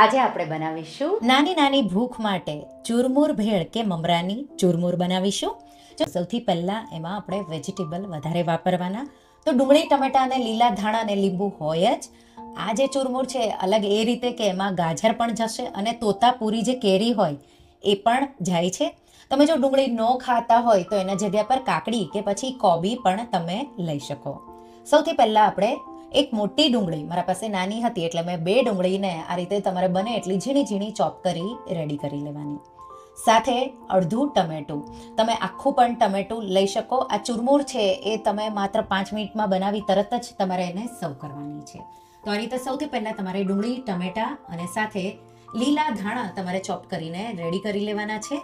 આજે આપણે બનાવીશું નાની નાની ભૂખ માટે ચૂરમુર ભેળ કે મમરાની ચૂરમુર બનાવીશું. જો સૌથી પહેલાં એમાં આપણે વેજીટેબલ વધારે વાપરવાના, તો ડુંગળી, ટમેટાં અને લીલા ધાણા અને લીંબુ હોય જ. આ જે ચૂરમુર છે અલગ એ રીતે કે એમાં ગાજર પણ જશે અને તોતાપુરી જે કેરી હોય એ પણ જાય છે. તમે જો ડુંગળી ન ખાતા હોય તો એના જગ્યા પર કાકડી કે પછી કોબી પણ તમે લઈ શકો. સૌથી પહેલાં આપણે એક મોટી ડુંગળી, મારા પાસે નાની હતી એટલે મેં 2 ડુંગળીને આ રીતે તમારે બને એટલી ઝીણી ઝીણી ચોપ કરી રેડી કરી લેવાની. સાથે અડધું ટમેટું, તમે આખું પણ ટમેટું લઈ શકો. આ ચૂરમુર છે એ તમે માત્ર 5 મિનિટમાં બનાવી તરત જ તમારે એને સર્વ કરવાની છે. તો આ રીતે સૌથી પહેલાં તમારે ડુંગળી, ટમેટાં અને સાથે લીલા ધાણા તમારે ચોપ કરીને રેડી કરી લેવાના છે.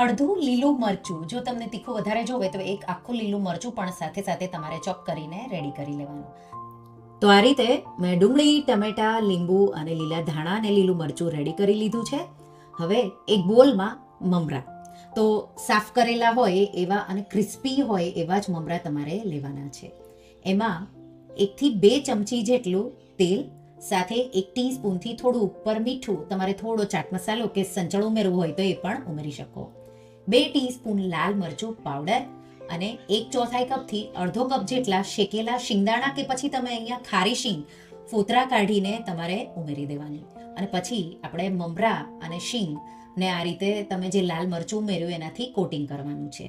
અડધું લીલું મરચું, જો તમને તીખું વધારે જોવે તો એક આખું લીલું મરચું પણ સાથે સાથે તમારે ચોપ કરીને રેડી કરી લેવાનું. તો આ રીતે મેં ડુંગળી, ટમેટાં, લીંબુ અને લીલા ધાણા અને લીલું મરચું રેડી કરી લીધું છે. હવે એક બોલમાં મમરા, તો સાફ કરેલા હોય એવા અને ક્રિસ્પી હોય એવા જ મમરા તમારે લેવાના છે. એમાં 1 થી 2 ચમચી જેટલું તેલ, સાથે 1 ટીસ્પૂનથી થોડું ઉપર મીઠું, તમારે થોડો ચાટ મસાલો કે સંચળ ઉમેરવું હોય તો એ પણ ઉમેરી શકો. 2 ટીસ્પૂન લાલ મરચું પાવડર અને 1/4 કપથી અડધો કપ જેટલા શેકેલા શિંગદાણા કે પછી તમે અહીંયા ખારી શીંગ ફોતરા કાઢીને તમારે ઉમેરી દેવાની. અને પછી આપણે મમરા અને શીંગ ને આ રીતે તમે જે લાલ મરચું ઉમેર્યું એનાથી કોટિંગ કરવાનું છે.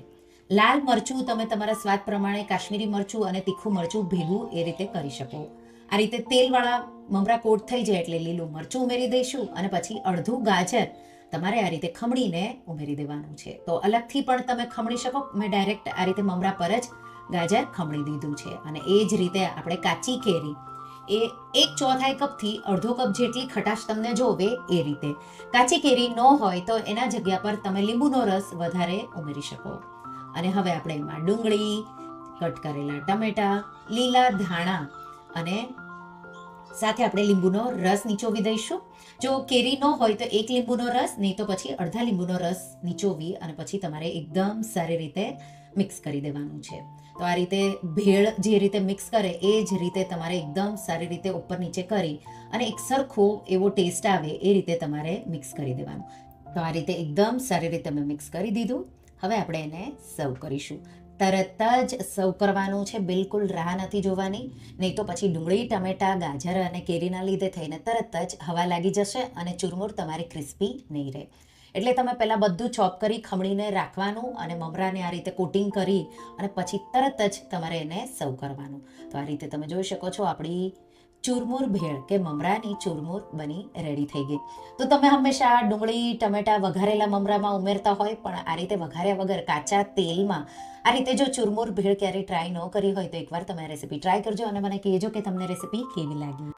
લાલ મરચું તમે તમારા સ્વાદ પ્રમાણે કાશ્મીરી મરચું અને તીખું મરચું ભેગું એ રીતે કરી શકો. આ રીતે તેલવાળા મમરા કોટ થઈ જાય એટલે લીલું મરચું ઉમેરી દઈશું અને પછી અડધું ગાજર તમારે આ રીતે ખમણીને ઉમેરી દેવાનું છે. તો અલગથી પણ તમે ખમણી શકો. મેં ડાયરેક્ટ આ રીતે મમરા પર જ ગાજર ખમણી દીધું છે. અને એ જ રીતે આપણે કાચી કેરી, એ 1/4 કપથી અડધો કપ જેટલી ખટાશ તમને જોવે એ રીતે. કાચી કેરી ન હોય તો એના જગ્યા પર તમે લીંબુનો રસ વધારે ઉમેરી શકો. અને હવે આપણે એમાં ડુંગળી, કટ કરેલા ટમેટા, લીલા ધાણા અને સાથે આપણે લીંબુનો રસ નીચોવી દઈશું. જો કેરી ન હોય તો 1 લીંબુનો રસ, નહીં તો પછી અડધા લીંબુનો રસ નીચોવી અને પછી તમારે એકદમ સારી રીતે મિક્સ કરી દેવાનું છે. તો આ રીતે ભેળ જે રીતે મિક્સ કરે એ જ રીતે તમારે એકદમ સારી રીતે ઉપર નીચે કરી અને એક સરખો એવો ટેસ્ટ આવે એ રીતે તમારે મિક્સ કરી દેવાનું. તો આ રીતે એકદમ સારી રીતે મેં મિક્સ કરી દીધું. હવે આપણે એને સર્વ કરીશું. તરત જ સર્વ કરવાનું છે, બિલકુલ રાહ નથી જોવાની, નહીં તો પછી ડુંગળી, ટમેટા, ગાજર અને કેરીના લીધે થઈને તરત જ હવા લાગી જશે અને ચૂરમુર તમારી ક્રિસ્પી નહીં રહે. એટલે તમે પહેલાં બધું ચોપ કરી ખમણીને રાખવાનું અને મમરાને આ રીતે કોટિંગ કરી અને પછી તરત જ તમારે એને સર્વ કરવાનું. તો આ રીતે તમે જોઈ શકો છો આપણી ચૂરમુર ભેળ કે મમરાની ચૂરમુર બની રેડી થઈ ગઈ. તો તમે હંમેશા ડુંગળી, ટમેટાં વઘારેલા મમરામાં ઉમેરતા હોય, પણ આ રીતે વઘાર્યા વગર કાચા તેલમાં આ રીતે જો ચૂરમુર ભેળ ક્યારેય ટ્રાય ન કરી હોય તો એકવાર તમે રેસીપી ટ્રાય કરજો અને મને કહેજો કે તમને રેસીપી કેવી લાગી.